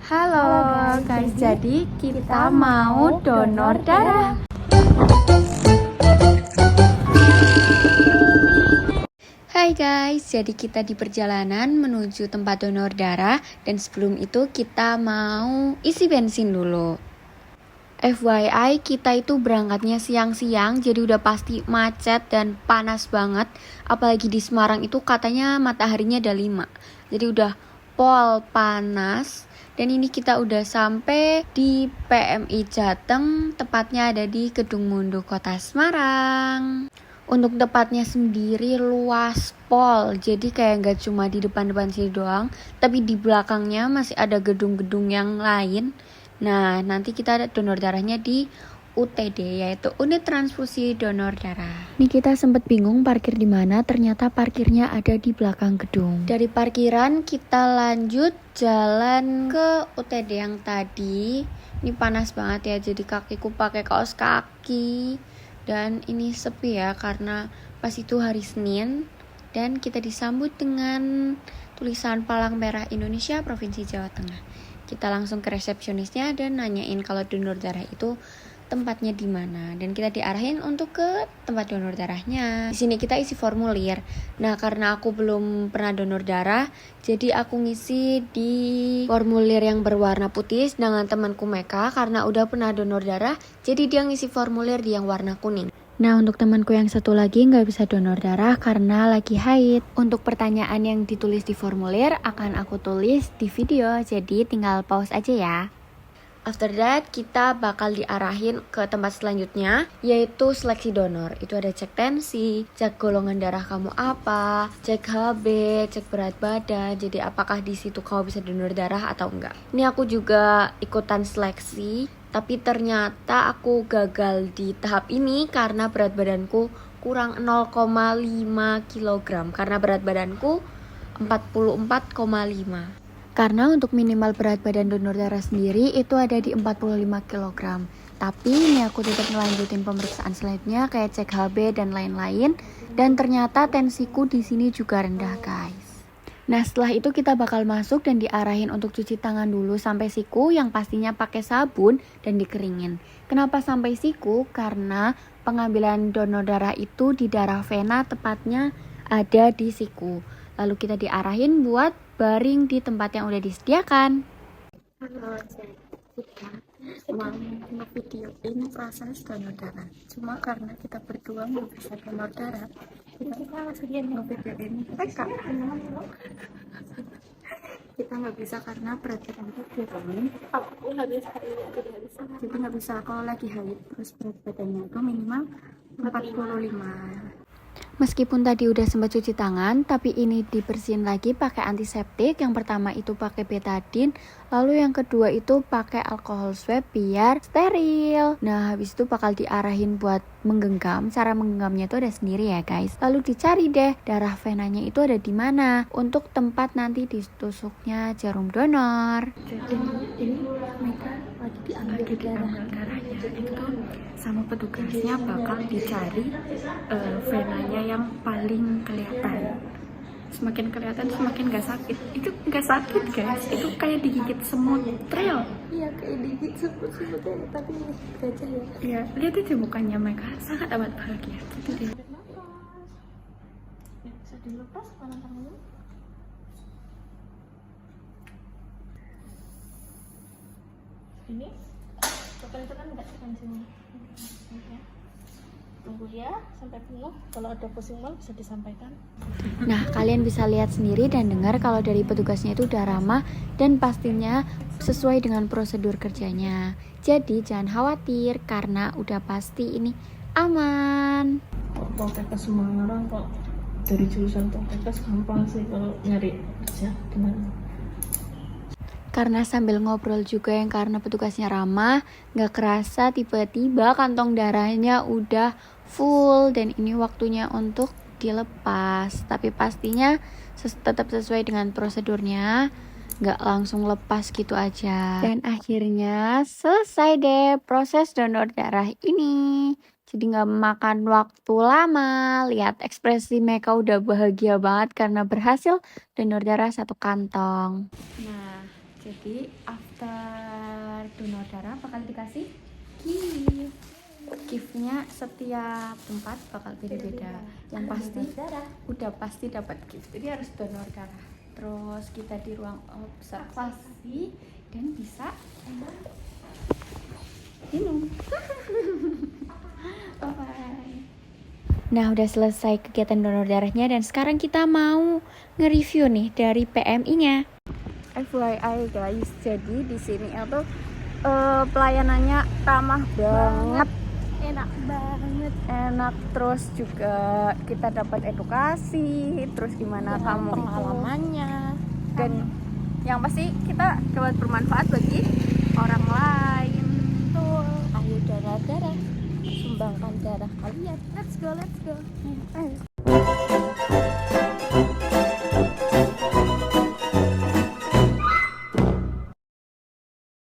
Halo guys, jadi kita mau donor darah. Hai guys, jadi kita di perjalanan menuju tempat donor darah dan sebelum itu kita mau isi bensin dulu. FYI, kita itu berangkatnya siang-siang, jadi udah pasti macet dan panas banget. Apalagi di Semarang itu katanya mataharinya ada 5, jadi udah pol panas. Dan ini kita udah sampai di PMI Jateng, tepatnya ada di Gedung Mundu Kota Semarang. Untuk tempatnya sendiri luas pol, jadi kayak nggak cuma di depan-depan sini doang, tapi di belakangnya masih ada gedung-gedung yang lain. Nah, nanti kita donor darahnya di UTD, yaitu Unit Transfusi Donor Darah. Nih kita sempat bingung parkir di mana, ternyata parkirnya ada di belakang gedung. Dari parkiran kita lanjut jalan ke UTD yang tadi. Ini panas banget ya, jadi kakiku pakai kaos kaki. Dan ini sepi ya, karena pas itu hari Senin. Dan kita disambut dengan tulisan Palang Merah Indonesia Provinsi Jawa Tengah. Kita langsung ke resepsionisnya dan nanyain kalau donor darah itu tempatnya di mana, dan kita diarahin untuk ke tempat donor darahnya. Di sini kita isi formulir. Nah, karena aku belum pernah donor darah, jadi aku ngisi di formulir yang berwarna putih, sedangkan temanku Meka karena udah pernah donor darah, jadi dia ngisi formulir di yang warna kuning. Nah, untuk temanku yang satu lagi nggak bisa donor darah karena lagi haid. Untuk pertanyaan yang ditulis di formulir akan aku tulis di video, jadi tinggal pause aja ya. After that, kita bakal diarahin ke tempat selanjutnya, yaitu seleksi donor. Itu ada cek tensi, cek golongan darah kamu apa, cek HB, cek berat badan. Jadi apakah di situ kamu bisa donor darah atau enggak. Ini aku juga ikutan seleksi, tapi ternyata aku gagal di tahap ini karena berat badanku kurang 0,5 kg. Karena berat badanku 44,5. Karena untuk minimal berat badan donor darah sendiri itu ada di 45 kg. Tapi ini aku tetap melanjutin pemeriksaan selanjutnya kayak cek HB dan lain-lain. Dan ternyata tensiku di sini juga rendah guys. Nah, setelah itu kita bakal masuk dan diarahin untuk cuci tangan dulu sampai siku, yang pastinya pakai sabun dan dikeringin. Kenapa sampai siku? Karena pengambilan donor darah itu di darah vena, tepatnya ada di siku. Lalu kita diarahin buat baring di tempat yang udah disediakan. Halo, kita mau ngevideoin proses donor darah. Cuma karena kita berdua nggak bisa donor darah, kita langsung ngevideoin mereka. Kita nggak bisa karena berat badan kita kurang. Aku nggak bisa, jadi nggak bisa kalau lagi haid. Terus berat badannya itu minimal 45. Meskipun tadi udah sempat cuci tangan, tapi ini dibersihin lagi pakai antiseptik. Yang pertama itu pakai betadine, lalu yang kedua itu pakai alkohol swab biar steril. Nah, habis itu bakal diarahin buat menggenggam. Cara menggenggamnya itu ada sendiri ya guys. Lalu dicari deh darah venanya itu ada di mana untuk tempat nanti ditusuknya jarum donor. Jadi ini mereka lagi diambil darahnya, itu sama petugasnya bakal dicari venanya yang paling kelihatan. Semakin kelihatan semakin gak sakit. Itu gak sakit guys, itu kayak digigit semut trail. Iya, kayak digigit semut tapi gajah ya. Iya, lihat aja mukanya mereka sangat amat bahagia. Itu dia. Bisa dilepas mana tangannya? Ini tekan-tekan enggak tekan sini. Ya. Tunggu ya sampai penuh. Kalau ada pusing mal bisa disampaikan. Nah, kalian bisa lihat sendiri dan dengar kalau dari petugasnya itu udah ramah dan pastinya sesuai dengan prosedur kerjanya. Jadi jangan khawatir karena udah pasti ini aman. Poltekkes Semarang kok dari jurusan Poltekkes gampang sih kalau nyari kerja gimana? Karena sambil ngobrol juga yang karena petugasnya ramah, gak kerasa tiba-tiba kantong darahnya udah full dan ini waktunya untuk dilepas. Tapi pastinya tetap sesuai dengan prosedurnya, gak langsung lepas gitu aja. Dan akhirnya selesai deh proses donor darah ini. Jadi gak makan waktu lama. Lihat ekspresi mereka udah bahagia banget karena berhasil donor darah 1 kantong. Nah, Jadi after donor darah bakal dikasih gift. Giftnya setiap tempat bakal beda-beda. Yang pasti udah pasti dapat gift. Jadi harus donor darah. Terus kita di ruang observasi dan bisa minum. Bye-bye. Nah, udah selesai kegiatan donor darahnya dan sekarang kita mau nge-review nih dari PMI-nya. FYI guys, jadi di sini itu pelayanannya ramah banget. Enak, terus juga kita dapat edukasi, terus gimana kamu pengalamannya, dan yang pasti kita dapat bermanfaat bagi orang lain. tuh ayo darah-darah, sumbangkan darah kalian. Let's go.